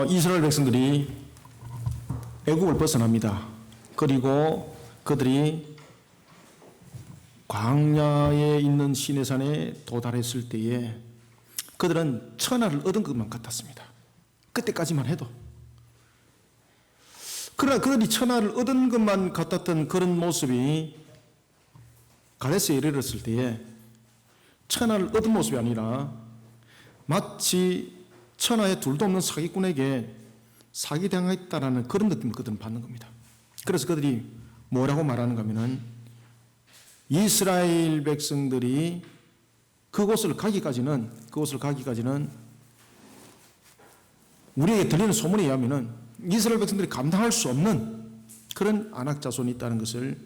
이스라엘 백성들이 애굽을 벗어납니다. 그리고 그들이 광야에 있는 시내산에 도달했을 때에 그들은 천하를 얻은 것만 같았습니다. 그때까지만 해도. 그러나 그들이 천하를 얻은 것만 같았던 그런 모습이 가데스에 이르렀을 때에 천하를 얻은 모습이 아니라 마치 천하에 둘도 없는 사기꾼에게 사기당했다라는 그런 느낌을 그들은 받는 겁니다. 그래서 그들이 뭐라고 말하는가 하면은 이스라엘 백성들이 그곳을 가기까지는 우리에게 들리는 소문에 의하면은 이스라엘 백성들이 감당할 수 없는 그런 안악자손이 있다는 것을,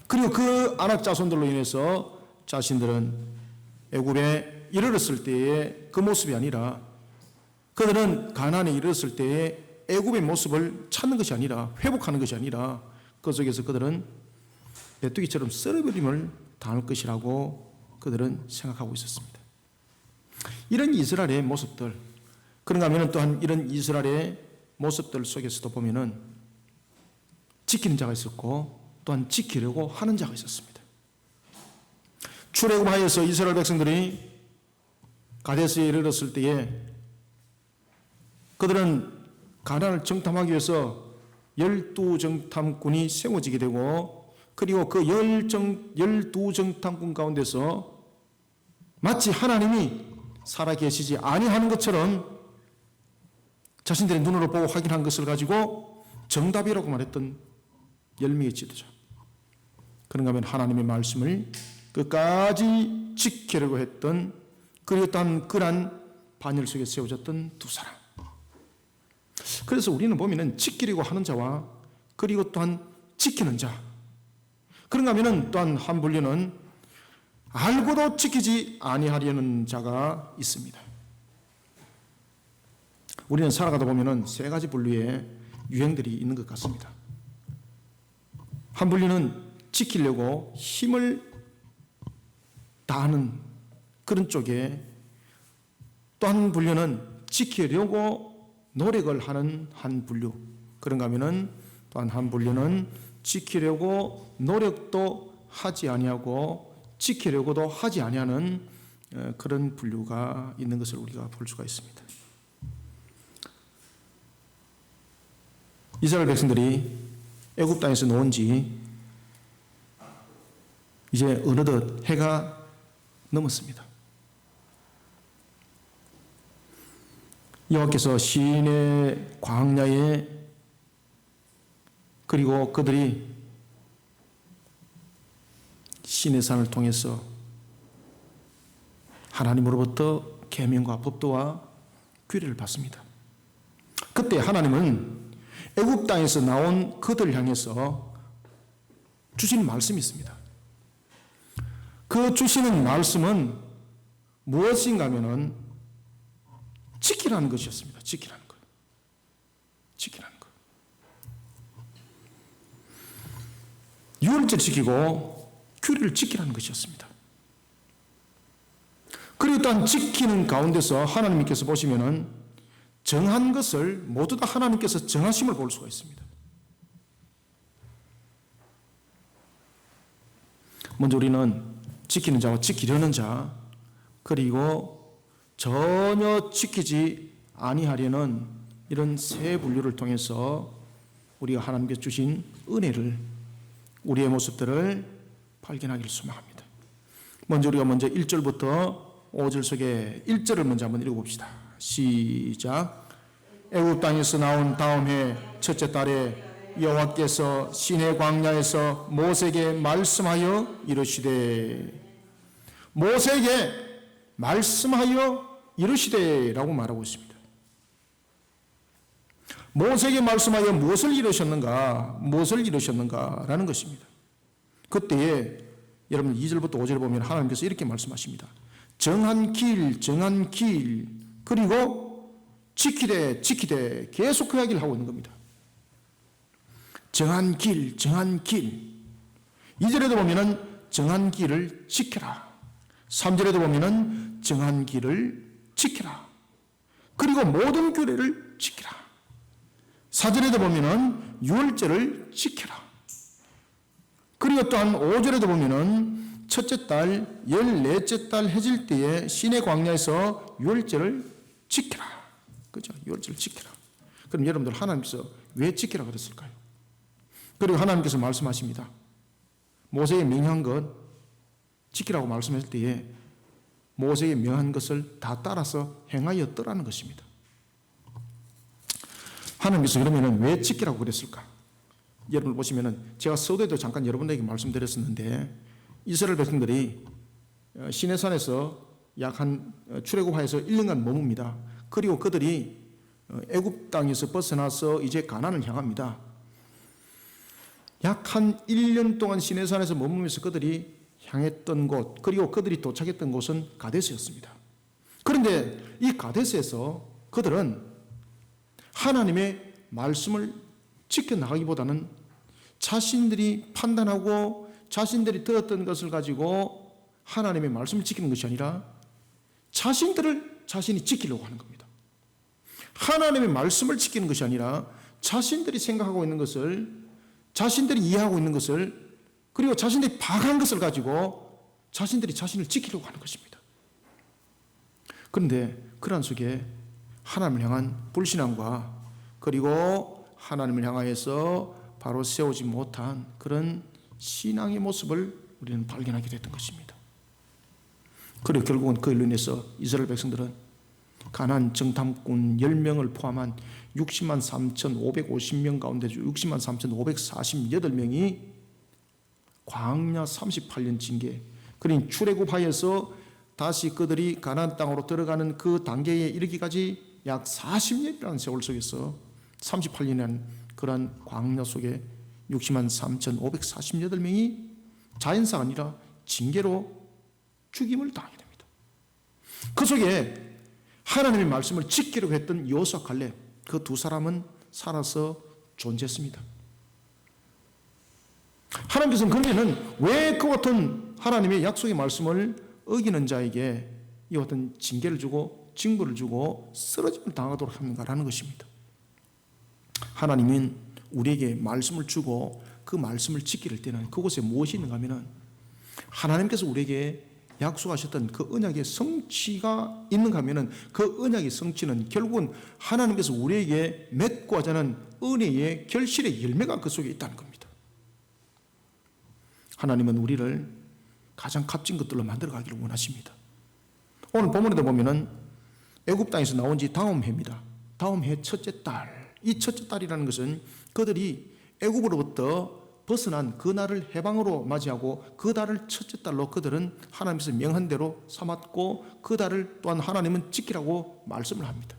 그리고 그 안악자손들로 인해서 자신들은 애굽에 이르렀을 때의 그 모습이 아니라, 그들은 가나안에 이르렀을 때의 애굽의 모습을 찾는 것이 아니라, 회복하는 것이 아니라 그 속에서 그들은 메뚜기처럼 썰어버림을 당할 것이라고 그들은 생각하고 있었습니다. 이런 이스라엘의 모습들, 그런가 하면 또한 이런 이스라엘의 모습들 속에서도 보면은 지키는 자가 있었고 또한 지키려고 하는 자가 있었습니다. 출애굽하여서 이스라엘 백성들이 가데스에 이르렀을 때에 그들은 가나안을 정탐하기 위해서 12정탐꾼이 세워지게 되고, 그리고 그 12정탐꾼 가운데서 마치 하나님이 살아계시지 아니하는 것처럼 자신들의 눈으로 보고 확인한 것을 가지고 정답이라고 말했던 10명의 지도자. 그런가 하면 하나님의 말씀을 끝까지 지키려고 했던, 그리고 또한 그러한 반열 속에 세워졌던 두 사람. 그래서 우리는 보면은 지키려고 하는 자와 그리고 또한 지키는 자, 그런가 하면은 또한 한 분류는 알고도 지키지 아니하려는 자가 있습니다. 우리는 살아가다 보면은 세 가지 분류의 유행들이 있는 것 같습니다. 한 분류는 지키려고 힘을 다하는 그런 쪽에, 또 한 분류는 지키려고 노력을 하는 한 분류, 그런가 하면은 또한 한 분류는 지키려고 노력도 하지 아니하고 지키려고도 하지 아니하는 그런 분류가 있는 것을 우리가 볼 수가 있습니다. 이스라엘 백성들이 애굽 땅에서 놓은 지 이제 어느덧 해가 넘었습니다. 여호와께서 시내 광야에, 그리고 그들이 시내산을 통해서 하나님으로부터 계명과 법도와 규례를 받습니다. 그때 하나님은 애굽 땅에서 나온 그들을 향해서 주시는 말씀이 있습니다. 그 주시는 말씀은 무엇인가 하면은 지키라는 것이었습니다. 지키라는 것. 지키라는 것. 유월절 지키고 규례를 지키라는 것이었습니다. 그리고 또한 지키는 가운데서 하나님께서 보시면은 정한 것을 모두 다 하나님께서 정하심을 볼 수가 있습니다. 먼저 우리는 지키는 자와 지키려는 자, 그리고 전혀 지키지 아니하려는 이런 세 분류를 통해서 우리가 하나님께 주신 은혜를, 우리의 모습들을 발견하기를 소망합니다. 먼저 우리가 1절부터 5절 속에 1절을 먼저 한번 읽어봅시다. 시작. 애굽 땅에서 나온 다음 해 첫째 달에 여호와께서 시내 광야에서 모세에게 말씀하여 이르시되, 모세에게 말씀하여 이르시되라고 말하고 있습니다. 모세에게 말씀하여 무엇을 이루셨는가라는 것입니다. 그때에 여러분 2절부터 5절을 보면 하나님께서 이렇게 말씀하십니다. 정한 길, 그리고 지키되 계속 그 이야기를 하고 있는 겁니다. 정한 길. 2절에도 보면은 정한 길을 지켜라. 3절에도 보면은 정한 길을 지켜라. 그리고 모든 규례를 지키라. 4절에도 보면은 유월절을 지켜라. 그리고 또한 5절에도 보면은 첫째 달, 14째 달 해질 때에 시내 광야에서 유월절을 지켜라. 그죠? 유월절을 지켜라. 그럼 여러분들 하나님께서 왜 지키라 그랬을까요? 그리고 하나님께서 말씀하십니다. 모세에게 명한 것 지키라고 말씀했을 때에 모세에게 명한 것을 다 따라서 행하였더라는 것입니다. 하나님께서 그러면 왜 지키라고 그랬을까? 여러분 보시면은 제가 서두에도 잠깐 여러분에게 말씀드렸었는데 이스라엘 백성들이 시내산에서 약 한 출애굽하여서 1년간 머뭅니다. 그리고 그들이 애굽 땅에서 벗어나서 이제 가나안을 향합니다. 약 한 1년 동안 시내산에서 머무면서 그들이 향했던 곳, 그리고 그들이 도착했던 곳은 가데스였습니다. 그런데 이 가데스에서 그들은 하나님의 말씀을 지켜나가기보다는 자신들이 판단하고 자신들이 들었던 것을 가지고 하나님의 말씀을 지키는 것이 아니라 자신들을 자신이 지키려고 하는 겁니다. 하나님의 말씀을 지키는 것이 아니라 자신들이 생각하고 있는 것을, 자신들이 이해하고 있는 것을, 그리고 자신들이 파악한 것을 가지고 자신들이 자신을 지키려고 하는 것입니다. 그런데 그러한 속에 하나님을 향한 불신앙과 그리고 하나님을 향하여서 바로 세우지 못한 그런 신앙의 모습을 우리는 발견하게 됐던 것입니다. 그리고 결국은 그 일로 인해서 이스라엘 백성들은 가나안 정탐꾼 10명을 포함한 60만 3,550명 가운데 60만 3,548명이 광야 38년 징계, 그러니 출애굽하여서 다시 그들이 가나안 땅으로 들어가는 그 단계에 이르기까지 약 40년이라는 세월 속에서 38년이라는 그러한 광야 속에 60만 3,548명이 자연사가 아니라 징계로 죽임을 당하게 됩니다. 그 속에 하나님의 말씀을 지키려고 했던 여호수아 갈렙, 그 두 사람은 살아서 존재했습니다. 하나님께서는 그러면은 왜 그 같은 하나님의 약속의 말씀을 어기는 자에게 이 같은 징계를 주고 징벌을 주고 쓰러짐을 당하도록 하는가라는 것입니다. 하나님은 우리에게 말씀을 주고 그 말씀을 지킬 때는 그곳에 무엇이 있는가 하면은 하나님께서 우리에게 약속하셨던 그 언약의 성취가 있는가 하면은 그 언약의 성취는 결국은 하나님께서 우리에게 맺고 하자는 은혜의 결실의 열매가 그 속에 있다는 겁니다. 하나님은 우리를 가장 값진 것들로 만들어 가기를 원하십니다. 오늘 본문에도 보면은 애굽 땅에서 나온 지 다음 해입니다. 다음 해 첫째 달. 이 첫째 달이라는 것은 그들이 애굽으로부터 벗어난 그 날을 해방으로 맞이하고 그 달을 첫째 달로 그들은 하나님께서 명한 대로 삼았고 그 달을 또한 하나님은 지키라고 말씀을 합니다.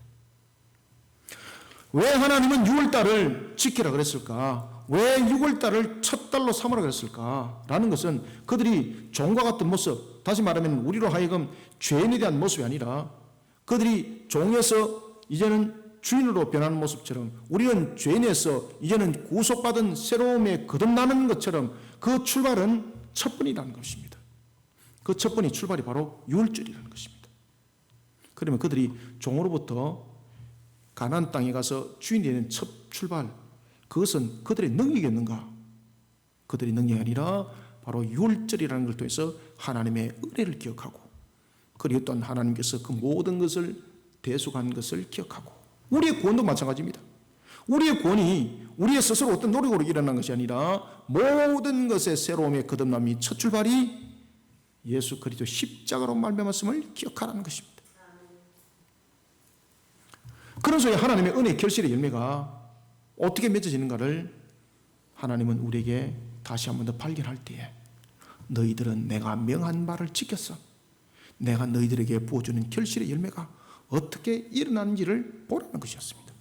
왜 하나님은 6월달을 지키라 그랬을까? 왜 6월달을 첫 달로 삼으라 그랬을까? 라는 것은 그들이 종과 같은 모습, 다시 말하면 우리로 하여금 죄인에 대한 모습이 아니라 그들이 종에서 이제는 주인으로 변하는 모습처럼 우리는 죄인에서 이제는 구속받은 새로움에 거듭나는 것처럼 그 출발은 첫번이라는 것입니다. 그 첫번이 출발이 바로 유월절이라는 것입니다. 그러면 그들이 종으로부터 가나안 땅에 가서 주인이 되는 첫 출발, 그것은 그들의 능력이었는가? 그들의 능력이 아니라 바로 유월절이라는 걸 통해서 하나님의 은혜를 기억하고 그리고 또한 하나님께서 그 모든 것을 대속한 것을 기억하고 우리의 구원도 마찬가지입니다. 우리의 구원이 우리의 스스로 어떤 노력으로 일어난 것이 아니라 모든 것의 새로움의 거듭남이 첫 출발이 예수 그리스도 십자가로 말미암았음을 기억하라는 것입니다. 그런 속에 하나님의 은혜의 결실의 열매가 어떻게 맺어지는가를 하나님은 우리에게 다시 한 번 더 발견할 때에 너희들은 내가 명한 바를 지켰어. 내가 너희들에게 부어주는 결실의 열매가 어떻게 일어나는지를 보라는 것이었습니다.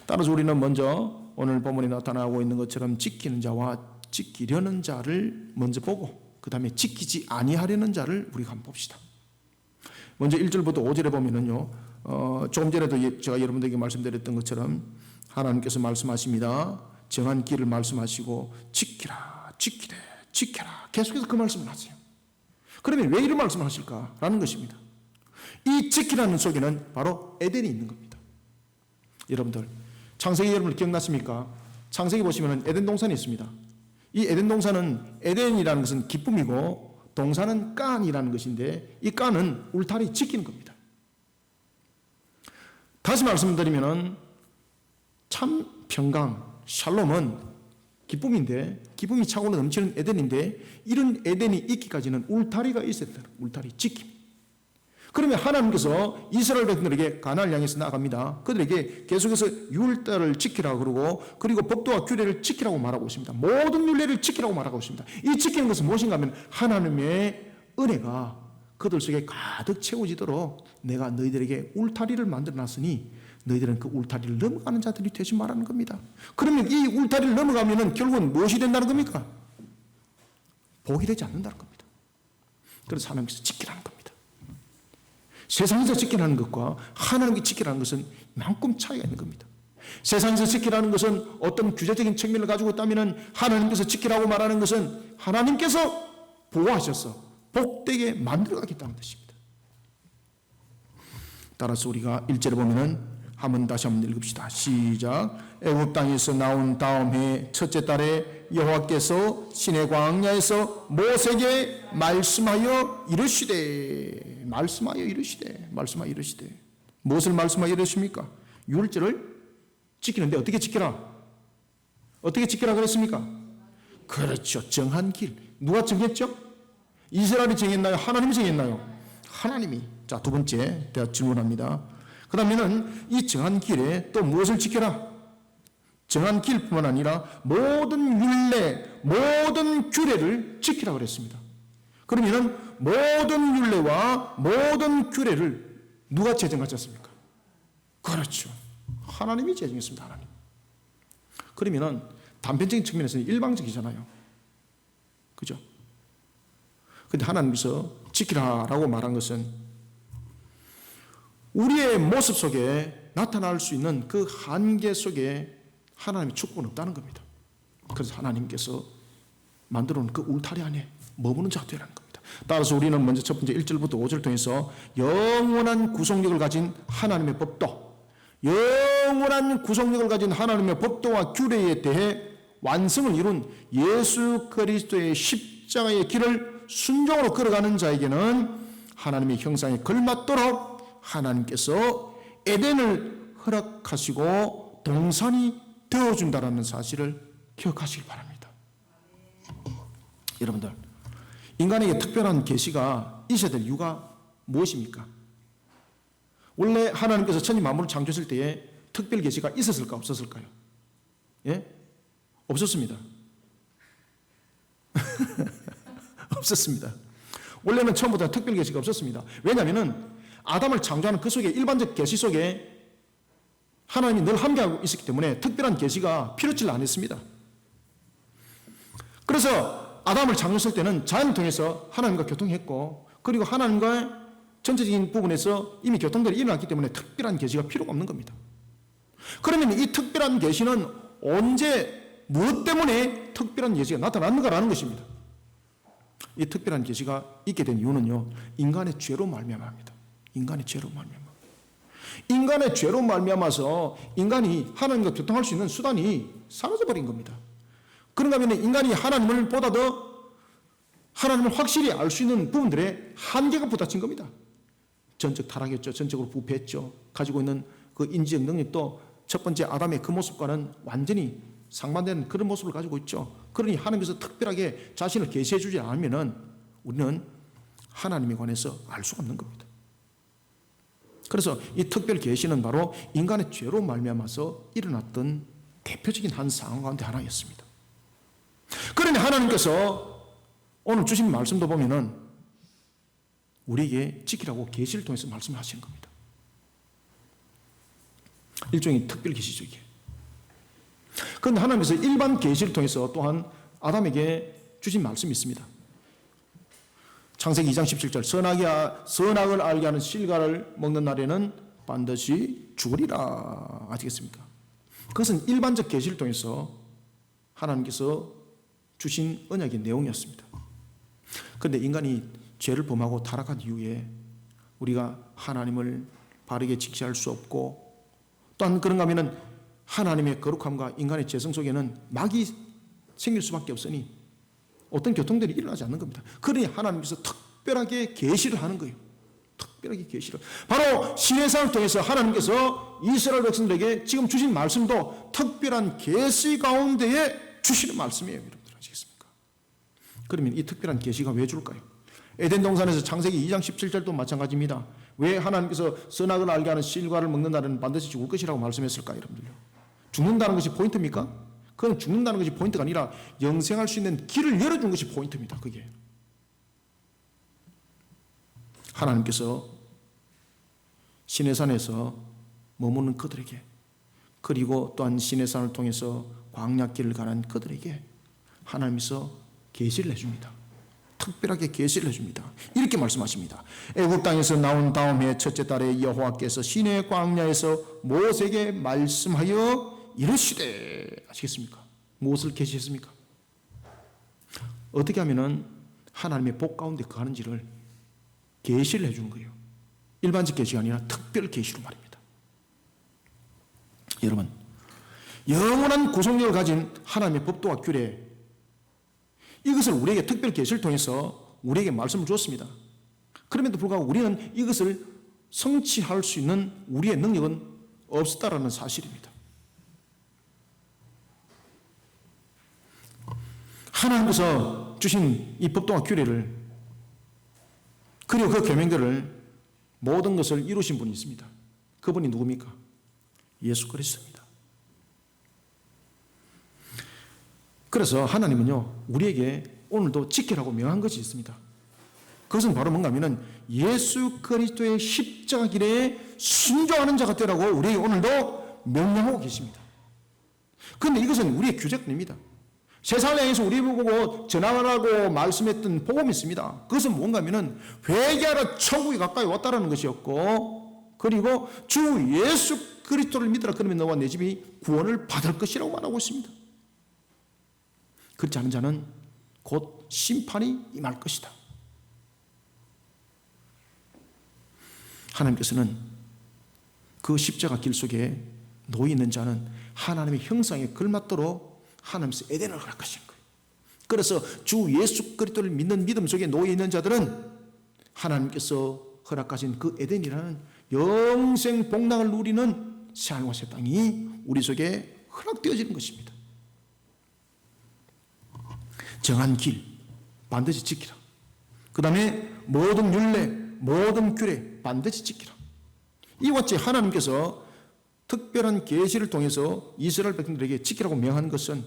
따라서 우리는 먼저 오늘 본문에 나타나고 있는 것처럼 지키는 자와 지키려는 자를 먼저 보고 그 다음에 지키지 아니하려는 자를 우리가 한번 봅시다. 먼저 1절부터 5절에 보면은요, 조금 전에도 제가 여러분들에게 말씀드렸던 것처럼 하나님께서 말씀하십니다. 정한 길을 말씀하시고 지키라, 지키래, 지켜라. 계속해서 그 말씀을 하세요. 그러면 왜 이런 말씀을 하실까라는 것입니다. 이 지키라는 속에는 바로 에덴이 있는 겁니다. 여러분들, 창세기 여러분들 기억나십니까? 창세기 보시면 에덴 동산이 있습니다. 이 에덴 동산은, 에덴이라는 것은 기쁨이고 동산은 깐이라는 것인데, 이 깐은 울타리 지키는 겁니다. 다시 말씀드리면 참 평강, 샬롬은 기쁨인데, 기쁨이 차고는 넘치는 에덴인데, 이런 에덴이 있기까지는 울타리가 있어야 된다. 울타리 지킴. 그러면 하나님께서 이스라엘 백성들에게 가나안을 향해서 나아갑니다. 그들에게 계속해서 율례를 지키라고 그러고, 그리고 법도와 규례를 지키라고 말하고 있습니다. 모든 율례를 지키라고 말하고 있습니다. 이 지키는 것은 무엇인가 하면 하나님의 은혜가 그들 속에 가득 채워지도록 내가 너희들에게 울타리를 만들어놨으니 너희들은 그 울타리를 넘어가는 자들이 되지 말라는 겁니다. 그러면 이 울타리를 넘어가면 결국은 무엇이 된다는 겁니까? 복이 되지 않는다는 겁니다. 그래서 하나님께서 지키라는 겁니다. 세상에서 지키라는 것과 하나님께 지키라는 것은 만큼 차이가 있는 겁니다. 세상에서 지키라는 것은 어떤 규제적인 측면을 가지고 있다면, 하나님께서 지키라고 말하는 것은 하나님께서 보호하셔서 복되게 만들어가겠다는 뜻입니다. 따라서 우리가 1절에 보면은 다시 한번 읽읍시다. 시작. 애굽 땅에서 나온 다음 해 첫째 달에 여호와께서 시내 광야에서 모세에게 말씀하여 이르시되 무엇을 말씀하여 이르십니까? 율제를 지키는데 어떻게 지키라? 어떻게 지키라 그랬습니까? 그렇죠. 정한 길. 누가 정했죠? 이스라엘이 정했나요? 하나님이 정했나요? 하나님이. 자, 두 번째 제가 질문합니다. 그 다음에는 이 정한 길에 또 무엇을 지켜라? 정한 길뿐만 아니라 모든 율례, 모든 규례를 지키라고 그랬습니다. 그러면은 모든 율례와 모든 규례를 누가 제정하셨습니까? 그렇죠. 하나님이 제정했습니다. 하나님. 그러면은 단편적인 측면에서는 일방적이잖아요. 그죠? 근데 하나님께서 지키라라고 말한 것은 우리의 모습 속에 나타날 수 있는 그 한계 속에 하나님의 축복은 없다는 겁니다. 그래서 하나님께서 만들어 놓은 그 울타리 안에 머무는 자가 되라는 겁니다. 따라서 우리는 먼저 첫 번째 1절부터 5절을 통해서 영원한 구속력을 가진 하나님의 법도, 영원한 구속력을 가진 하나님의 법도와 규례에 대해 완성을 이룬 예수 그리스도의 십자가의 길을 순종으로 걸어가는 자에게는 하나님의 형상에 걸맞도록 하나님께서 에덴을 허락하시고 동산이 되어준다는 사실을 기억하시기 바랍니다. 여러분들, 인간에게 특별한 계시가 있어야 될 이유가 무엇입니까? 원래 하나님께서 천지 만물을 창조했을 때에 특별 계시가 있었을까 없었을까요? 예? 없었습니다. 없었습니다. 원래는 처음부터 특별 계시가 없었습니다. 왜냐하면 아담을 창조하는 그 속에 일반적 계시 속에 하나님이 늘 함께하고 있었기 때문에 특별한 계시가 필요치를 않았습니다. 그래서 아담을 창조했을 때는 자연을 통해서 하나님과 교통했고, 그리고 하나님과의 전체적인 부분에서 이미 교통들이 일어났기 때문에 특별한 계시가 필요가 없는 겁니다. 그러면 이 특별한 계시는 언제, 무엇 때문에 특별한 계시가 나타났는가라는 것입니다. 이 특별한 계시가 있게 된 이유는요, 인간의 죄로 말미암아입니다. 인간의 죄로 말미암아. 인간의 죄로 말미암아서 인간이 하나님과 교통할 수 있는 수단이 사라져버린 겁니다. 그런가 하면 인간이 하나님을 보다 더 하나님을 확실히 알 수 있는 부분들에 한계가 부딪힌 겁니다. 전적 타락했죠. 전적으로 부패했죠. 가지고 있는 그 인지적 능력도 첫 번째 아담의 그 모습과는 완전히 상반되는 그런 모습을 가지고 있죠. 그러니 하나님께서 특별하게 자신을 계시해 주지 않으면 우리는 하나님에 관해서 알 수가 없는 겁니다. 그래서 이 특별 계시는 바로 인간의 죄로 말미암아서 일어났던 대표적인 한 상황 가운데 하나였습니다. 그러니 하나님께서 오늘 주신 말씀도 보면은 우리에게 지키라고 계시를 통해서 말씀을 하시는 겁니다. 일종의 특별 계시죠, 이게. 그런데 하나님께서 일반 계시를 통해서 또한 아담에게 주신 말씀이 있습니다. 창세기 2장 17절 선악을 알게 하는 실과를 먹는 날에는 반드시 죽으리라. 아시겠습니까? 그것은 일반적 계시를 통해서 하나님께서 주신 언약의 내용이었습니다. 그런데 인간이 죄를 범하고 타락한 이후에 우리가 하나님을 바르게 직시할 수 없고, 또한 그런가 하면 하나님의 거룩함과 인간의 죄성 속에는 막이 생길 수밖에 없으니 어떤 교통들이 일어나지 않는 겁니다. 그러니 하나님께서 특별하게 계시를 하는 거예요. 특별하게 계시를. 바로 시내산을 통해서 하나님께서 이스라엘 백성들에게 지금 주신 말씀도 특별한 계시 가운데에 주시는 말씀이에요. 여러분들 아시겠습니까? 그러면 이 특별한 계시가 왜 줄까요? 에덴 동산에서 창세기 2장 17절도 마찬가지입니다. 왜 하나님께서 선악을 알게 하는 실과를 먹는 날은 반드시 죽을 것이라고 말씀했을까요? 여러분들요. 죽는다는 것이 포인트입니까? 그건 죽는다는 것이 포인트가 아니라 영생할 수 있는 길을 열어준 것이 포인트입니다. 그게. 하나님께서 시내산에서 머무는 그들에게, 그리고 또한 시내산을 통해서 광야길을 가는 그들에게 하나님께서 계시를 해줍니다. 특별하게 계시를 해줍니다. 이렇게 말씀하십니다. 애굽 땅에서 나온 다음 해 첫째 달에 여호와께서 시내 광야에서 모세에게 말씀하여 이르시되, 아시겠습니까? 무엇을 계시했습니까? 어떻게 하면은 하나님의 복 가운데 거하는지를 계시를 해준 거예요. 일반적 계시가 아니라 특별 계시로 말입니다. 여러분, 영원한 구속력을 가진 하나님의 법도와 규례, 이것을 우리에게 특별 계시를 통해서 우리에게 말씀을 주었습니다. 그럼에도 불구하고 우리는 이것을 성취할 수 있는 우리의 능력은 없었다라는 사실입니다. 하나님께서 주신 이 법도와 규례를, 그리고 그 계명들을, 모든 것을 이루신 분이 있습니다. 그분이 누굽니까? 예수 그리스도입니다. 그래서 하나님은요, 우리에게 오늘도 지키라고 명한 것이 있습니다. 그것은 바로 뭔가 하면은 예수 그리스도의 십자가 길에 순종하는 자가 되라고 우리에게 오늘도 명령하고 계십니다. 그런데 이것은 우리의 규제가 아닙니다. 세상을 향해서 우리 보고 전하라고 말씀했던 복음이 있습니다. 그것은 뭔가 하면은 회개하라, 천국이 가까이 왔다라는 것이었고, 그리고 주 예수 그리스도를 믿으라, 그러면 너와 내 집이 구원을 받을 것이라고 말하고 있습니다. 그렇지 않은 자는 곧 심판이 임할 것이다. 하나님께서는 그 십자가 길 속에 놓여 있는 자는 하나님의 형상에 걸맞도록 하나님께서 에덴을 허락하신 거예요. 그래서 주 예수 그리스도를 믿는 믿음 속에 놓여 있는 자들은 하나님께서 허락하신 그 에덴이라는 영생 복락을 누리는 새하늘과 새 땅이 우리 속에 허락되어지는 것입니다. 정한 길 반드시 지키라. 그 다음에 모든 율례, 모든 규례 반드시 지키라. 이와 같이 하나님께서 특별한 계시를 통해서 이스라엘 백성들에게 지키라고 명한 것은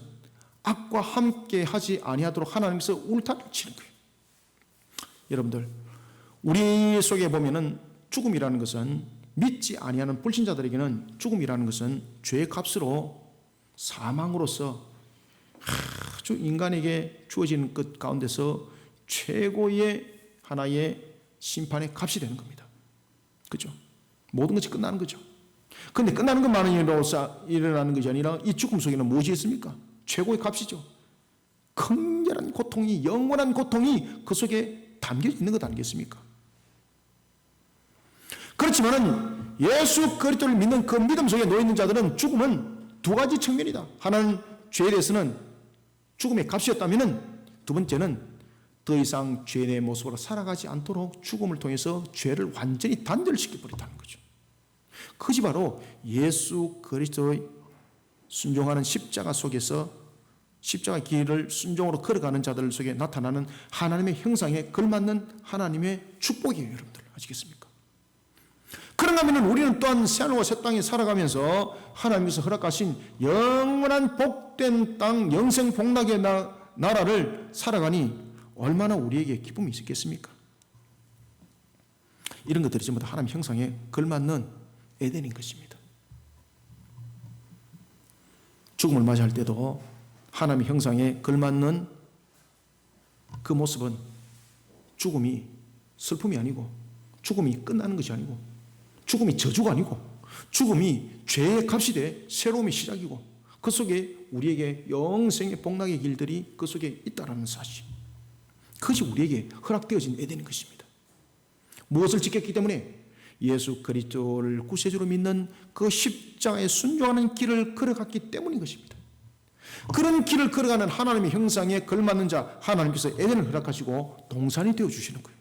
악과 함께 하지 아니하도록 하나님께서 울타리를 치는 거예요. 여러분들, 우리 속에 보면은 죽음이라는 것은, 믿지 아니하는 불신자들에게는 죽음이라는 것은 죄의 값으로 사망으로서 아주 인간에게 주어지는 것 가운데서 최고의 하나의 심판의 값이 되는 겁니다. 그죠? 모든 것이 끝나는 거죠. 그런데 끝나는 것만으로 일어나는 것이 아니라 이 죽음 속에는 무엇이 있습니까? 최고의 값이죠. 극렬한 고통이, 영원한 고통이 그 속에 담겨 있는 것 아니겠습니까? 그렇지만은 예수 그리스도를 믿는 그 믿음 속에 놓여 있는 자들은 죽음은 두 가지 측면이다. 하나는 죄에 대해서는 죽음의 값이었다면은, 두 번째는 더 이상 죄의 모습으로 살아가지 않도록 죽음을 통해서 죄를 완전히 단절시켜 버렸다는 거죠. 그것이 바로 예수 그리스도의 순종하는 십자가 속에서, 십자가 길을 순종으로 걸어가는 자들 속에 나타나는 하나님의 형상에 걸맞는 하나님의 축복이에요. 여러분들 아시겠습니까? 그런가 하면 우리는 또한 새하늘과 새 땅에 살아가면서 하나님께서 허락하신 영원한 복된 땅, 영생 복락의 나라를 살아가니 얼마나 우리에게 기쁨이 있겠습니까? 이런 것들이 전부 다 하나님 형상에 걸맞는 에덴인 것입니다. 죽음을 맞이할 때도 하나님의 형상에 걸맞는 그 모습은 죽음이 슬픔이 아니고, 죽음이 끝나는 것이 아니고, 죽음이 저주가 아니고, 죽음이 죄의 값이 돼 새로움의 시작이고, 그 속에 우리에게 영생의 복락의 길들이 그 속에 있다라는 사실, 그것이 우리에게 허락되어진 에덴인 것입니다. 무엇을 지켰기 때문에? 예수 그리스도를 구세주로 믿는 그 십자가에 순종하는 길을 걸어갔기 때문인 것입니다. 그런 길을 걸어가는 하나님의 형상에 걸맞는 자, 하나님께서 에덴을 허락하시고 동산이 되어주시는 거예요.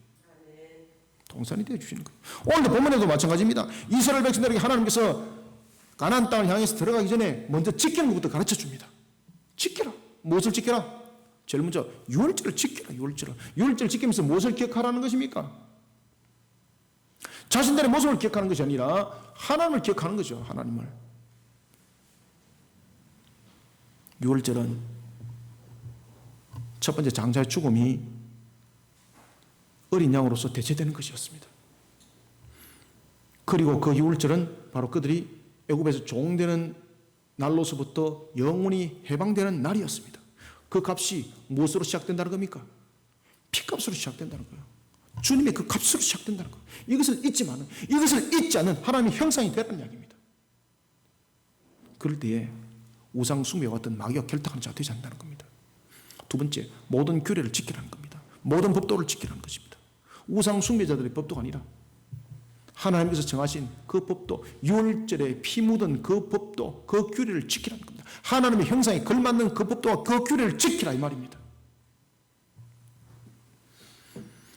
동산이 되어주시는 거예요. 오늘도 본문에도 마찬가지입니다. 이스라엘 백성들에게 하나님께서 가나안 땅을 향해서 들어가기 전에 먼저 지키는 것부터 가르쳐 줍니다. 지켜라. 무엇을 지켜라? 제일 먼저 유월절을 지켜라. 유월절을 지키면서 무엇을 기억하라는 것입니까? 자신들의 모습을 기억하는 것이 아니라 하나님을 기억하는 거죠. 하나님을. 유월절은 첫 번째 장자의 죽음이 어린 양으로서 대체되는 것이었습니다. 그리고 그 유월절은 바로 그들이 애굽에서 종되는 날로서부터 영원히 해방되는 날이었습니다. 그 값이 무엇으로 시작된다는 겁니까? 피값으로 시작된다는 거예요. 주님의 그 값으로 시작된다는 거예요. 이것을 잊지 않는 하나님의 형상이 되라는 이야기입니다. 그럴 때에 우상 숭배와 같은 마귀와 결탁하는 자가 되지 않는다는 겁니다. 두 번째, 모든 규례를 지키라는 겁니다. 모든 법도를 지키라는 것입니다. 우상 숭배자들의 법도가 아니라 하나님께서 정하신 그 법도, 유월절에 피 묻은 그 법도, 그 규례를 지키라는 겁니다. 하나님의 형상에 걸맞는 그 법도와 그 규례를 지키라 이 말입니다.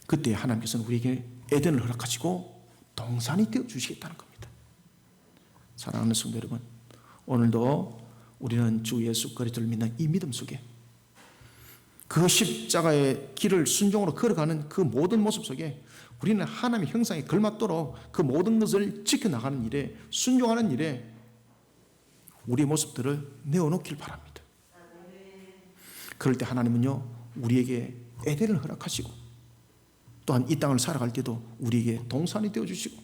그때 하나님께서는 우리에게 에덴을 허락하시고 동산이 되어주시겠다는 겁니다. 사랑하는 성도 여러분, 오늘도 우리는 주 예수 그리스도를 믿는 이 믿음 속에 그 십자가의 길을 순종으로 걸어가는 그 모든 모습 속에 우리는 하나님의 형상에 걸맞도록 그 모든 것을 지켜나가는 일에, 순종하는 일에 우리의 모습들을 내어놓길 바랍니다. 그럴 때 하나님은요, 우리에게 에덴을 허락하시고 또한 이 땅을 살아갈 때도 우리에게 동산이 되어주시고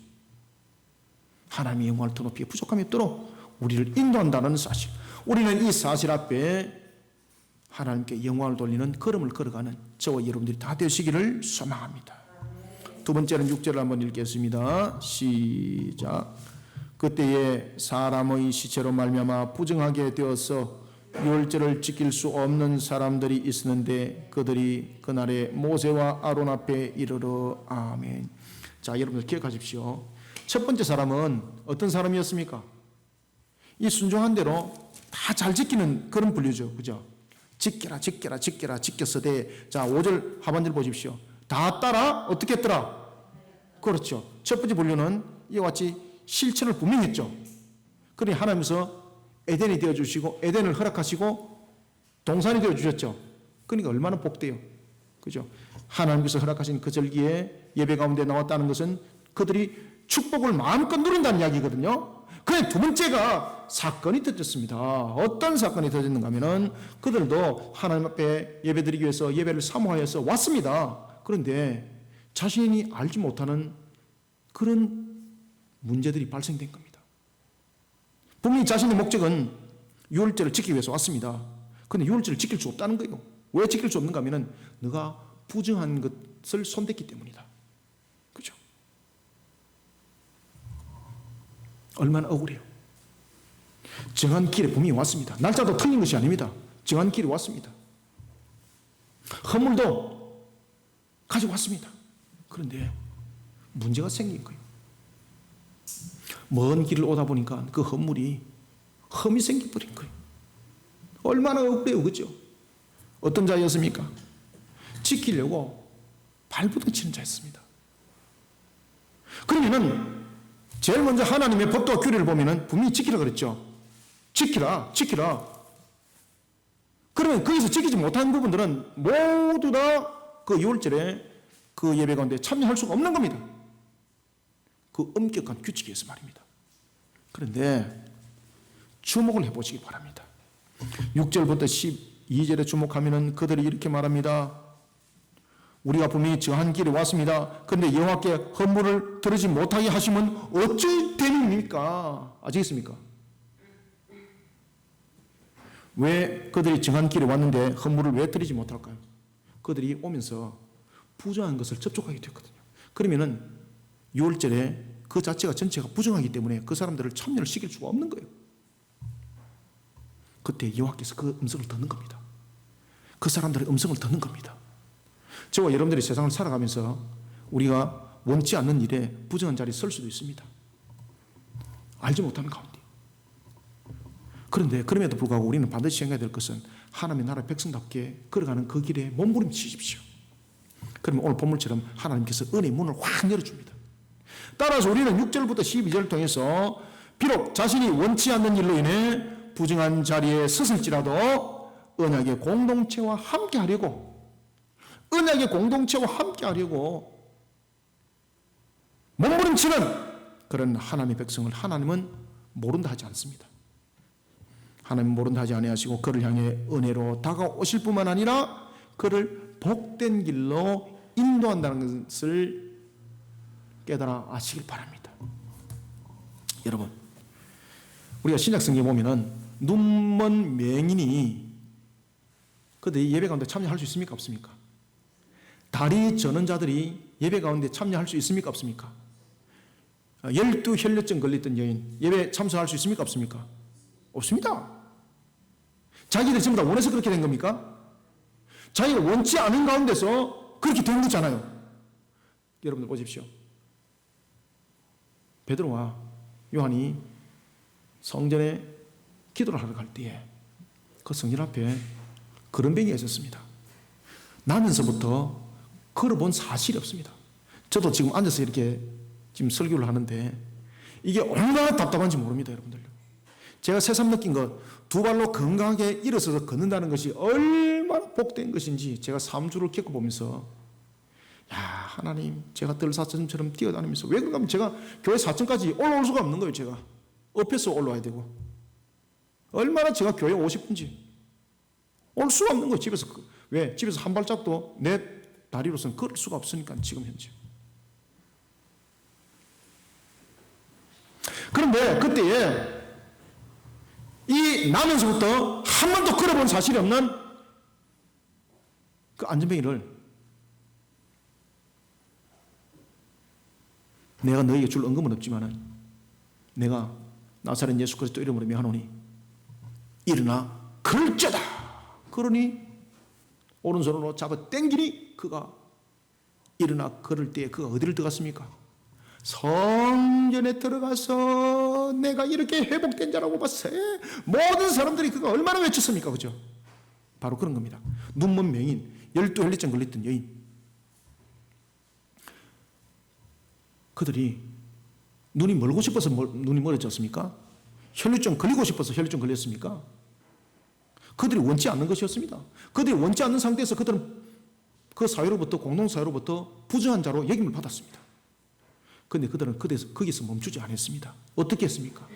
하나님의 영광을 더 높이 부족함이 없도록 우리를 인도한다는 사실, 우리는 이 사실 앞에 하나님께 영광을 돌리는 걸음을 걸어가는 저와 여러분들이 다 되시기를 소망합니다. 두 번째는 6절을 한번 읽겠습니다. 시작. 그때에 사람의 시체로 말미암아 부정하게 되어서 유월절을 지킬 수 없는 사람들이 있었는데 그들이 그날에 모세와 아론 앞에 이르러 아멘. 자, 여러분들 기억하십시오. 첫 번째 사람은 어떤 사람이었습니까? 이 순종한 대로 다 잘 지키는 그런 분류죠. 그죠? 지켜라 지켰으되. 자, 5절 하반절 보십시오. 다 따라 어떻게 했더라? 그렇죠. 첫 번째 분류는 이와 같이 실천을 분명히 했죠. 그러니 하나님께서 에덴이 되어주시고 에덴을 허락하시고 동산이 되어주셨죠. 그러니까 얼마나 복돼요. 그죠? 하나님께서 허락하신 그 절기에 예배 가운데 나왔다는 것은 그들이 축복을 마음껏 누린다는 이야기거든요. 그런데 두 번째가 사건이 터졌습니다. 어떤 사건이 터졌는가 하면은 그들도 하나님 앞에 예배드리기 위해서 예배를 사모하여서 왔습니다. 그런데 자신이 알지 못하는 그런 문제들이 발생된 겁니다. 분명히 자신의 목적은 유월절을 지키기 위해서 왔습니다. 그런데 유월절을 지킬 수 없다는 거예요. 왜 지킬 수 없는가 하면은 너가 부정한 것을 손댔기 때문이다. 그죠? 얼마나 억울해요. 정한 길에 분명히 왔습니다. 날짜도 틀린 것이 아닙니다. 정한 길에 왔습니다. 헌물도 가지고 왔습니다. 그런데 문제가 생긴 거예요. 먼 길을 오다 보니까 그 헌물이 흠이 생겨버린 거예요. 얼마나 억울해요. 그죠? 어떤 자였습니까? 지키려고 발부둥 치는 자였습니다. 그러면은 제일 먼저 하나님의 법도와 규례를 보면은 분명히 지키라 그랬죠. 지키라. 그러면 거기서 지키지 못한 부분들은 모두 다 그 유월절에 그 예배 가운데 참여할 수가 없는 겁니다. 그 엄격한 규칙에서 말입니다. 그런데 주목을 해보시기 바랍니다. 6절부터 12절에 주목하면은 그들이 이렇게 말합니다. 우리가 분명히 정한 길에 왔습니다. 그런데 여호와께 헌물을 드리지 못하게 하시면 어찌 됩니까? 아시겠습니까? 왜 그들이 정한 길에 왔는데 헌물을 왜 드리지 못할까요? 그들이 오면서 부정한 것을 접촉하게 됐거든요. 그러면은 유월절에 그 자체가 전체가 부정하기 때문에 그 사람들을 참여를 시킬 수가 없는 거예요. 그때 여호와께서 그 음성을 듣는 겁니다. 그 사람들의 음성을 듣는 겁니다. 저와 여러분들이 세상을 살아가면서 우리가 원치 않는 일에 부정한 자리에 설 수도 있습니다. 알지 못하는 가운데. 그런데 그럼에도 불구하고 우리는 반드시 생각해야 될 것은 하나님의 나라 백성답게 걸어가는 그 길에 몸부림치십시오. 그러면 오늘 본문처럼 하나님께서 은혜의 문을 확 열어줍니다. 따라서 우리는 6절부터 12절을 통해서 비록 자신이 원치 않는 일로 인해 부정한 자리에 섰을지라도 언약의 공동체와 함께 하려고 몸부림치는 그런 하나님의 백성을 하나님은 모른다 하지 않습니다. 하나님은 모른다 하지 아니하시고 그를 향해 은혜로 다가오실 뿐만 아니라 그를 복된 길로 인도한다는 것을 깨달아 아시길 바랍니다. 여러분, 우리가 신약성경에 보면은 눈먼 맹인이 그들 예배 가운데 참여할 수 있습니까? 없습니까? 다리 저는 자들이 예배 가운데 참여할 수 있습니까? 없습니까? 12혈류증 걸렸던 여인 예배 참석할 수 있습니까? 없습니까? 없습니다. 자기들 전부 다 원해서 그렇게 된 겁니까? 자기가 원치 않은 가운데서 그렇게 된 거잖아요. 여러분들 보십시오. 베드로와 요한이 성전에 기도를 하러 갈 때에 그 성전 앞에 거름뱅이가 있었습니다. 나면서부터 걸어본 사실이 없습니다. 저도 지금 앉아서 이렇게 지금 설교를 하는데 이게 얼마나 답답한지 모릅니다, 여러분들. 제가 새삼 느낀 것, 두 발로 건강하게 일어서서 걷는다는 것이 얼마나 복된 것인지 제가 3주를 겪어보면서 야, 하나님, 제가 들사천처럼 뛰어다니면서 왜 그런가 하면 제가 교회 4층까지 올라올 수가 없는 거예요. 제가 업해서 올라와야 되고 얼마나 제가 교회 오고 싶은지 올 수가 없는 거예요. 집에서. 왜? 집에서 한 발짝도 내 다리로서는 걸을 수가 없으니까 지금 현재. 그런데 그때에 이 나면서부터 한 번도 걸어본 사실이 없는 그 안전뱅이를 내가 너에게 줄恩금은 없지만 내가 나사렛 예수 그리스도 이름으로 명하노니 일어나 걸자다. 그러니 오른손으로 잡아 당기니 그가 일어나 걸을 때에 그가 어디를 들어갔습니까? 성전에 들어가서 내가 이렇게 회복된 자라고 봤어요. 모든 사람들이 그가 얼마나 외쳤습니까? 그죠? 바로 그런 겁니다. 눈먼 맹인, 12혈류증 걸렸던 여인. 그들이 눈이 멀고 싶어서 눈이 멀어졌습니까? 혈류증 걸리고 싶어서 혈류증 걸렸습니까? 그들이 원치 않는 것이었습니다. 그들이 원치 않는 상태에서 그들은 그 사회로부터, 공동사회로부터 부정한 자로 여김을 받았습니다. 그런데 그들은 거기서 멈추지 않았습니다. 어떻게 했습니까?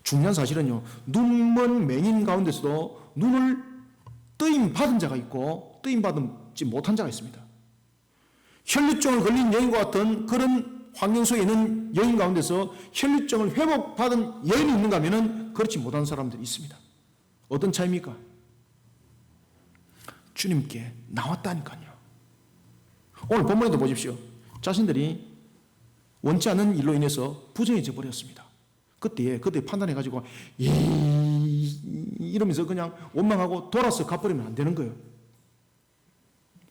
중요한 사실은요, 눈먼 맹인 가운데서도 눈을 뜨임 받은 자가 있고 뜨임 받지 못한 자가 있습니다. 혈류증을 걸린 여인과 같은 그런 환경 속에 있는 여인 가운데서 혈류증을 회복받은 여인이 있는가 하면 그렇지 못한 사람들이 있습니다. 어떤 차이입니까? 주님께 나왔다니까요. 오늘 본문에도 보십시오. 자신들이 원치 않은 일로 인해서 부정해져 버렸습니다. 그때 판단해가지고 이러면서 그냥 원망하고 돌아서 가버리면 안 되는 거예요.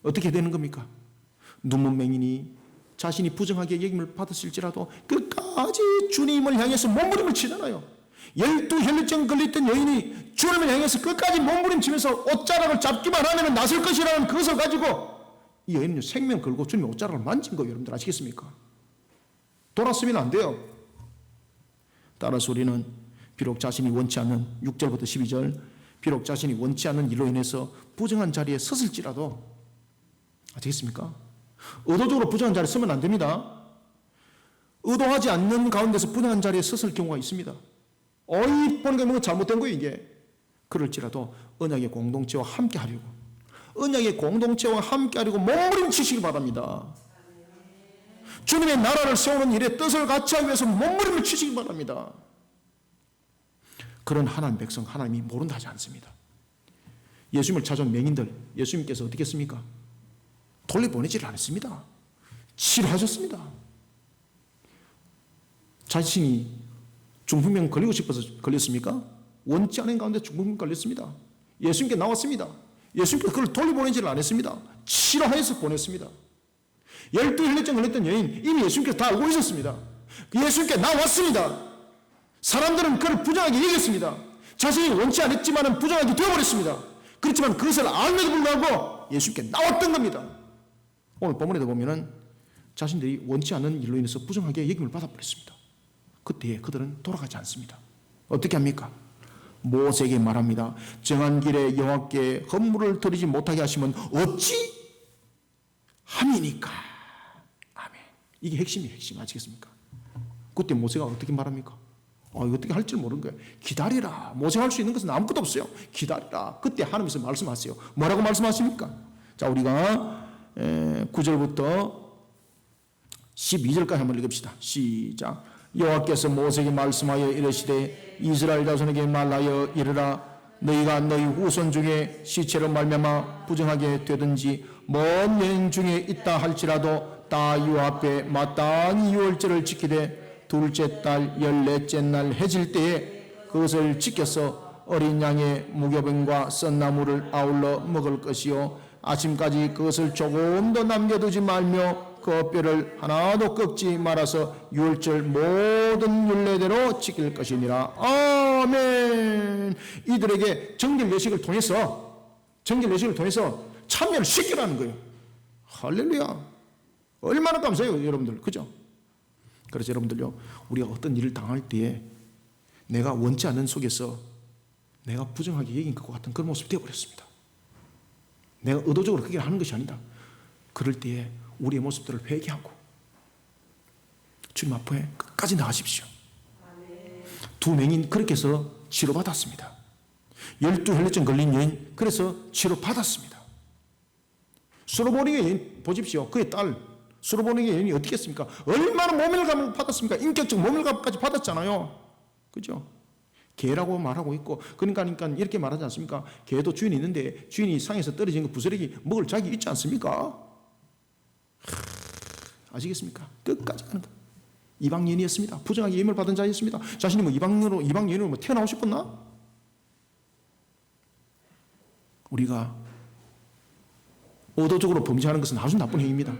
어떻게 되는 겁니까? 눈먼 맹인이 자신이 부정하게 여김을 받았을지라도 끝까지 주님을 향해서 몸부림을 치잖아요. 12혈류증 걸렸던 여인이 주님을 향해서 끝까지 몸부림치면서 옷자락을 잡기만 하면 나설 것이라는 그것을 가지고 이 여인은 생명 걸고 주님의 옷자락을 만진 거예요. 여러분들 아시겠습니까? 돌았으면 안 돼요. 따라서 우리는 비록 자신이 원치 않는 6절부터 12절 비록 자신이 원치 않는 일로 인해서 부정한 자리에 섰을지라도 아시겠습니까? 의도적으로 부정한 자리에 서면 안 됩니다. 의도하지 않는 가운데서 부정한 자리에 섰을 경우가 있습니다. 어이 보는 게 뭔가 잘못된 거예요 이게. 그럴지라도 언약의 공동체와 함께 하려고 몸부림치시기 바랍니다. 주님의 나라를 세우는 일에 뜻을 같이 하기 위해서 몸부림을 치시기 바랍니다. 그런 하나님 백성 하나님이 모른다 하지 않습니다. 예수님을 찾아온 맹인들 예수님께서 어떻게 했습니까? 돌려보내지를 않았습니다. 치료하셨습니다. 자신이 중풍병 걸리고 싶어서 걸렸습니까? 원치 않은 가운데 중풍병 걸렸습니다. 예수님께 나왔습니다. 예수님께서 그걸 돌려보내지를 않았습니다. 치료하여서 보냈습니다. 혈루증 걸렸던 여인 이미 예수님께서 다 알고 있었습니다. 예수님께 나왔습니다. 사람들은 그를 부정하게 여겼습니다. 자신이 원치 않았지만 부정하게 되어버렸습니다. 그렇지만 그것을 알면서 불구하고 예수님께 나왔던 겁니다. 오늘 본문에도 보면은 자신들이 원치 않는 일로 인해서 부정하게 여김을 받아버렸습니다. 그때 그들은 돌아가지 않습니다. 어떻게 합니까? 모세에게 말합니다. 정한 길에 여호와께 헌물을 드리지 못하게 하시면 어찌 함이니까. 아멘. 이게 핵심이에요. 핵심 아시겠습니까? 그때 모세가 어떻게 말합니까? 이거 어떻게 할지 모르는 거예요. 기다리라. 모세가 할 수 있는 것은 아무것도 없어요. 기다리라. 그때 하나님께서 말씀하세요. 뭐라고 말씀하십니까? 자, 우리가 9절부터 12절까지 한번 읽읍시다. 시작. 여호와께서 모세에게 말씀하여 이르시되 이스라엘 자손에게 말하여 이르라. 너희가 너희 후손 중에 시체로 말미암아 부정하게 되든지 먼 여행 중에 있다 할지라도 다 여호와 앞에 마땅히 유월절을 지키되 둘째 달 14째 날 해질 때에 그것을 지켜서 어린 양의 무교병과 썬나물을 아울러 먹을 것이요 아침까지 그것을 조금 더 남겨두지 말며 그 뼈를 하나도 꺾지 말아서 유월절 모든 율례대로 지킬 것이니라. 아멘. 이들에게 정결 예식을 통해서 참여를 시키라는 거예요. 할렐루야. 얼마나 감사해요, 여러분들. 그죠? 그래서 여러분들요, 우리가 어떤 일을 당할 때에 내가 원치 않는 속에서 내가 부정하게 여긴 것 같은 그런 모습이 되어버렸습니다. 내가 의도적으로 그렇게 하는 것이 아니다. 그럴 때에 우리의 모습들을 회개하고 주님 앞에 끝까지 나가십시오. 두 맹인 그렇게 해서 치료받았습니다. 12혈루증 걸린 여인 그래서 치료받았습니다. 수로보니의 여인 보십시오. 그의 딸 수로보니의 여인이 어떻게 했습니까? 얼마나 모멸감을 받았습니까? 인격적 모멸감까지 받았잖아요. 그죠? 개라고 말하고 있고 그러니까 이렇게 말하지 않습니까? 개도 주인이 있는데 주인이 상에서 떨어진 거 부스러기 먹을 자기 있지 않습니까? 아시겠습니까? 끝까지 가는 거. 이방인이었습니다. 부정하게 예물 받은 자였습니다. 자신이 이방인으로 태어나고 싶었나? 우리가 의도적으로 범죄하는 것은 아주 나쁜 행위입니다.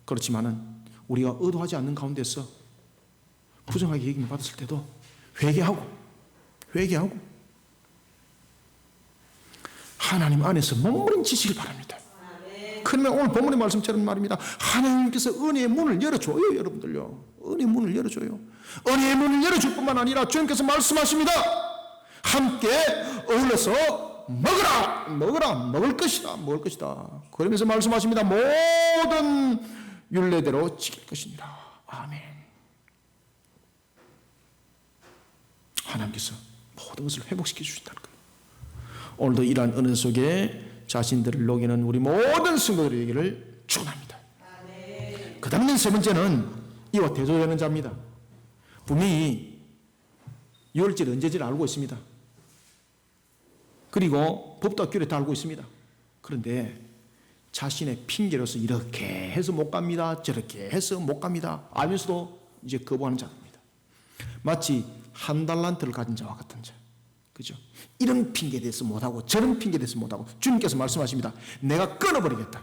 그렇지만은 우리가 의도하지 않는 가운데서 부정하게 예물 받았을 때도 회개하고 하나님 안에서 머무른지시길 바랍니다. 그러면 오늘 본문의 말씀처럼 말입니다. 하나님께서 은혜의 문을 열어줘요, 여러분들요. 은혜의 문을 열어줘요. 은혜의 문을 열어줄 뿐만 아니라 주님께서 말씀하십니다. 함께 어울려서 먹을 것이다. 그러면서 말씀하십니다. 모든 율례대로 지킬 것이니라. 아멘. 하나님께서 모든 것을 회복시켜 주신다는 거예요. 오늘도 이러한 은혜 속에 자신들을 녹이는 우리 모든 성도들에게를 축원합니다. 그 다음에 세 번째는 이와 대조되는 자입니다. 분명히 유월절 언제지를 알고 있습니다. 그리고 법도 규례 다 알고 있습니다. 그런데 자신의 핑계로서 이렇게 해서 못 갑니다. 저렇게 해서 못 갑니다. 알면서도 이제 거부하는 자입니다. 마치 한 달란트를 가진 자와 같은 자. 그죠? 이런 핑계에 대해서 못하고 저런 핑계에 대해서 못하고 주님께서 말씀하십니다. 내가 끊어버리겠다.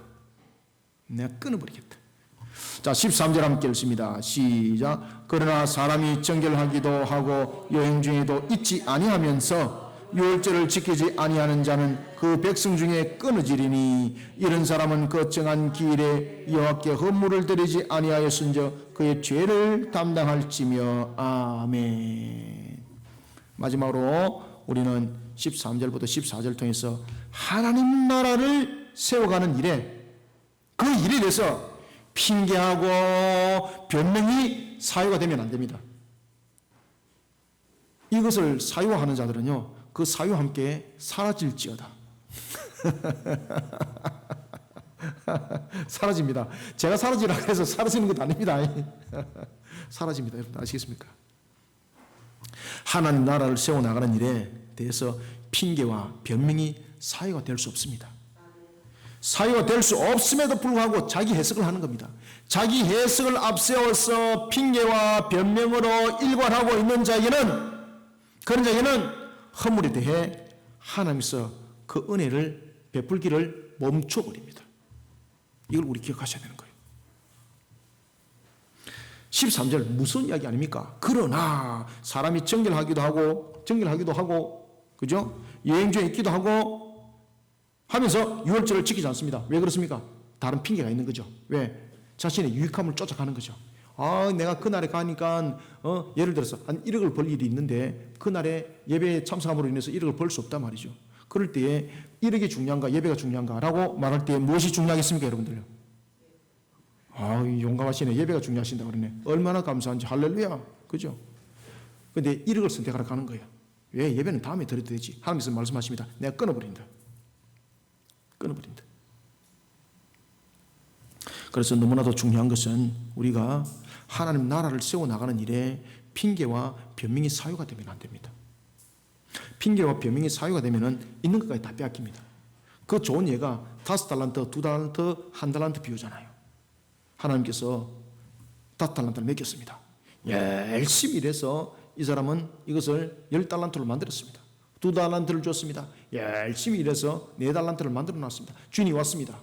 자, 13절 함께 읽습니다. 시작. 그러나 사람이 정결하기도 하고 여행 중에도 잊지 아니하면서 유월절을 지키지 아니하는 자는 그 백성 중에 끊어지리니 이런 사람은 그 정한 기일에 여호와께 헌물을 드리지 아니하였은즉 그의 죄를 담당할지며. 아멘. 마지막으로 우리는 13절부터 14절 통해서 하나님 나라를 세워가는 일에 그 일에 대해서 핑계하고 변명이 사유가 되면 안 됩니다. 이것을 사유화하는 자들은요, 그 사유와 함께 사라질지어다. 사라집니다. 제가 사라지라 해서 사라지는 것도 아닙니다. 사라집니다. 여러분 아시겠습니까? 하나님 나라를 세워나가는 일에 대해서 핑계와 변명이 사유가 될 수 없습니다. 사유가 될 수 없음에도 불구하고 자기 해석을 하는 겁니다. 자기 해석을 앞세워서 핑계와 변명으로 일관하고 있는 자에게는, 그런 자에게는 허물에 대해 하나님께서 그 은혜를 베풀기를 멈춰버립니다. 이걸 우리 기억하셔야 되는 거예요. 13절 무슨 이야기 아닙니까? 그러나 사람이 정결하기도 하고 그죠? 여행 중에 있기도 하고 하면서 유월절을 지키지 않습니다. 왜 그렇습니까? 다른 핑계가 있는 거죠. 왜? 자신의 유익함을 쫓아가는 거죠. 내가 그날에 가니까 예를 들어서 한 1억을 벌 일이 있는데 그날에 예배에 참석함으로 인해서 1억을 벌 수 없단 말이죠. 그럴 때에 1억이 중요한가 예배가 중요한가 라고 말할 때 무엇이 중요하겠습니까 여러분들요? 용감하시네. 예배가 중요하신다 그러네. 얼마나 감사한지. 할렐루야. 그죠? 근데 1억을 선택하러 가는 거예요. 왜? 예배는 다음에 드려도 되지. 하나님께서 말씀하십니다. 내가 끊어버린다. 그래서 너무나도 중요한 것은 우리가 하나님 나라를 세워나가는 일에 핑계와 변명이 사유가 되면 안 됩니다. 핑계와 변명이 사유가 되면 있는 것까지 다 빼앗깁니다. 그 좋은 예가 5달란트, 2달란트, 1달란트 비유잖아요. 하나님께서 5달란트를 맡겼습니다. 열심히 일해서 이 사람은 이것을 10달란트로 만들었습니다. 2달란트를 줬습니다. 열심히 일해서 4달란트를 만들어 놨습니다. 주인이 왔습니다.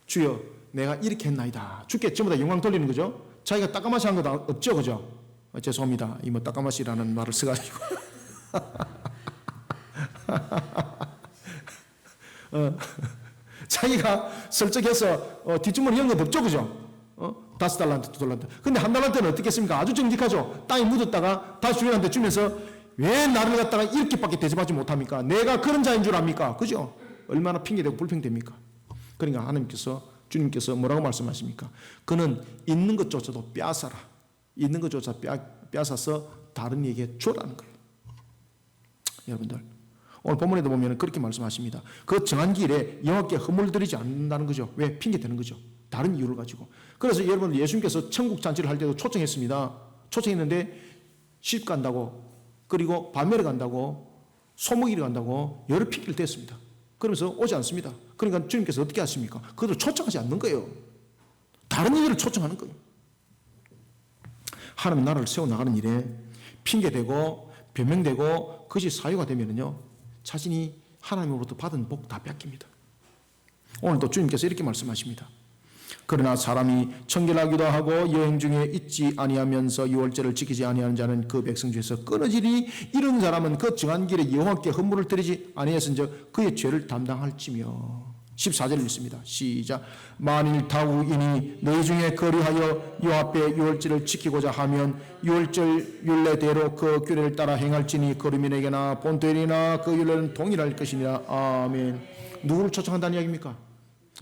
주여 내가 이렇게 했나이다. 주께 전부 다 영광 돌리는 거죠. 자기가 따까마시 한 거 없죠. 그죠? 죄송합니다. 이 따까마시라는 말을 써가지고 자기가 설적해서 뒷주머니 연 거 없죠. 그죠? 5달란트, 2달란트. 근데 1달란트는 어떻게 했습니까? 아주 정직하죠. 땅에 묻었다가 다시 주인한테 주면서 왜 나를 갖다가 이렇게밖에 대접하지 못합니까? 내가 그런 자인 줄 압니까? 그죠? 얼마나 핑계대고 불평됩니까? 그러니까 주님께서 뭐라고 말씀하십니까? 그는 있는 것조차도 빼앗아라. 있는 것조차 빼앗아서 다른 이에게 주라는 거예요. 여러분들 오늘 본문에도 보면 그렇게 말씀하십니다. 그 정한 길에 여호와께 허물 드리지 않는다는 거죠. 왜? 핑계 대는 거죠. 다른 이유를 가지고. 그래서 여러분 예수님께서 천국 잔치를 할 때도 초청했습니다. 초청했는데 시집 간다고 그리고 밤멸에 간다고 소목일에 간다고 여러 핑계를 댔습니다. 그러면서 오지 않습니다. 그러니까 주님께서 어떻게 하십니까? 그들을 초청하지 않는 거예요. 다른 일을 초청하는 거예요. 하나님 나라를 세워나가는 일에 핑계대고 변명되고 그것이 사유가 되면요 자신이 하나님으로부터 받은 복 다 뺏깁니다. 오늘도 주님께서 이렇게 말씀하십니다. 그러나 사람이 청결하기도 하고 여행 중에 있지 아니하면서 유월절을 지키지 아니하는 자는 그 백성 중에서 끊어지리. 이런 사람은 그 정한 길에 여호와께 헌물을 드리지 아니했은즉 그의 죄를 담당할지며. 14절 읽습니다. 시작. 만일 다우인이 너희 중에 거리하여 여호와 앞에 유월절을 지키고자 하면 유월절 율례대로 그 규례를 따라 행할지니 거류민에게나 본토인이나 그 율례는 동일할 것이니라. 아멘. 누구를 초청한다는 이야기입니까?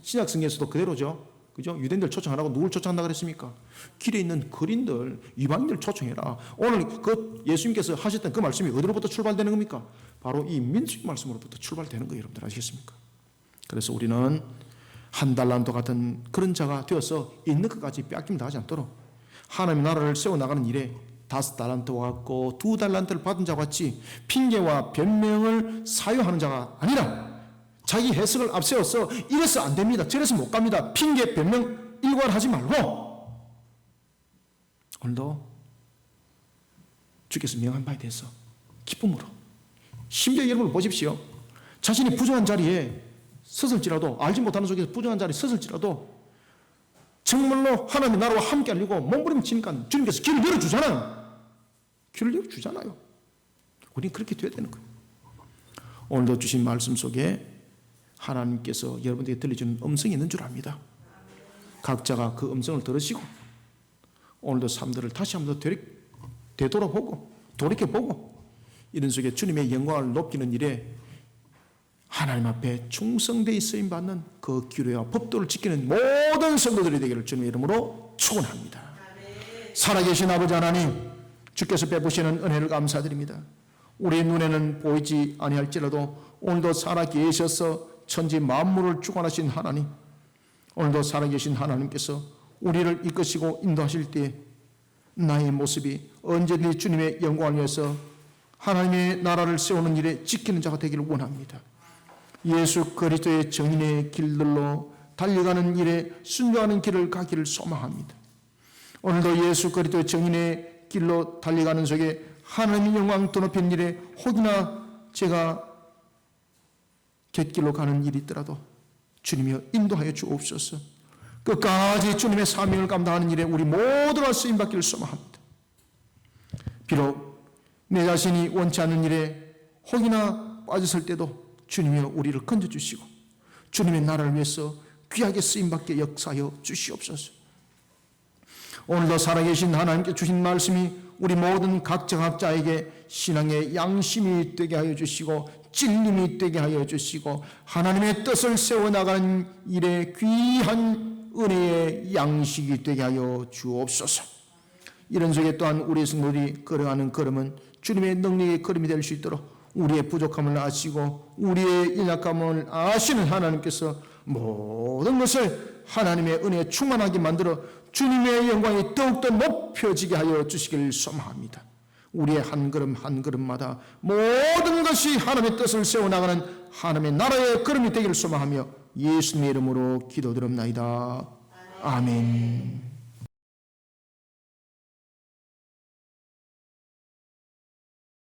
신약 성경에서도 그대로죠. 그죠? 유대인들 초청하라고 누굴 초청한다 그랬습니까? 길에 있는 거린들, 이방인들 초청해라. 오늘 그 예수님께서 하셨던 그 말씀이 어디로부터 출발되는 겁니까? 바로 이 민수기 말씀으로부터 출발되는 거예요. 여러분들 아시겠습니까? 그래서 우리는 1달란트 같은 그런 자가 되어서 있는 것까지 빼앗김 당하지 않도록 하나님의 나라를 세워나가는 일에 5달란트와 같고 2달란트를 받은 자와 같이 핑계와 변명을 사유하는 자가 아니라 자기 해석을 앞세워서 이래서 안 됩니다. 저래서 못 갑니다. 핑계, 변명 일관하지 말고 오늘도 주께서 명한 바에 대해서 기쁨으로 심지어 여러분을 보십시오. 자신이 부정한 자리에 서슬지라도 알지 못하는 속에서 부정한 자리에 서슬지라도 정말로 하나님의 나라와 함께 하려고 몸부림치니까 주님께서 길을 열어주잖아요. 길을 열어주잖아요. 우리는 그렇게 돼야 되는 거예요. 오늘도 주신 말씀 속에 하나님께서 여러분에게 들려주는 음성이 있는 줄 압니다. 각자가 그 음성을 들으시고 오늘도 삶들을 다시 한번 더 되돌아보고 돌이켜보고 이런 속에 주님의 영광을 높이는 일에 하나님 앞에 충성되이 쓰임받는 그 규례와 법도를 지키는 모든 성도들이 되기를 주님의 이름으로 축원합니다. 살아계신 아버지 하나님, 주께서 베푸시는 은혜를 감사드립니다. 우리의 눈에는 보이지 아니할지라도 오늘도 살아계셔서 천지 만물을 주관하신 하나님, 오늘도 살아계신 하나님께서 우리를 이끄시고 인도하실 때 나의 모습이 언제든지 주님의 영광을 위해서 하나님의 나라를 세우는 일에 지키는 자가 되기를 원합니다. 예수 그리스도의 정인의 길들로 달려가는 일에 순종하는 길을 가기를 소망합니다. 오늘도 예수 그리스도의 정인의 길로 달려가는 속에 하나님의 영광 드높이는 일에 혹이나 제가 곁길로 가는 일이 있더라도 주님이여 인도하여 주옵소서. 끝까지 주님의 사명을 감당하는 일에 우리 모두가 쓰임받기를 소망합니다. 비록 내 자신이 원치 않는 일에 혹이나 빠졌을 때도 주님이 우리를 건져주시고 주님의 나라를 위해서 귀하게 쓰임받게 역사하여 주시옵소서. 오늘도 살아계신 하나님께 주신 말씀이 우리 모든 각자에게 신앙의 양심이 되게 하여 주시고 진림이 되게 하여 주시고 하나님의 뜻을 세워나가는 일에 귀한 은혜의 양식이 되게 하여 주옵소서. 이런 속에 또한 우리 성도들이 걸어가는 걸음은 주님의 능력의 걸음이 될 수 있도록 우리의 부족함을 아시고 우리의 연약함을 아시는 하나님께서 모든 것을 하나님의 은혜에 충만하게 만들어 주님의 영광이 더욱더 높여지게 하여 주시길 소망합니다. 우리의 한 걸음 한 걸음마다 모든 것이 하나님의 뜻을 세워나가는 하나님의 나라의 걸음이 되기를 소망하며 예수님의 이름으로 기도드립나이다. 아멘.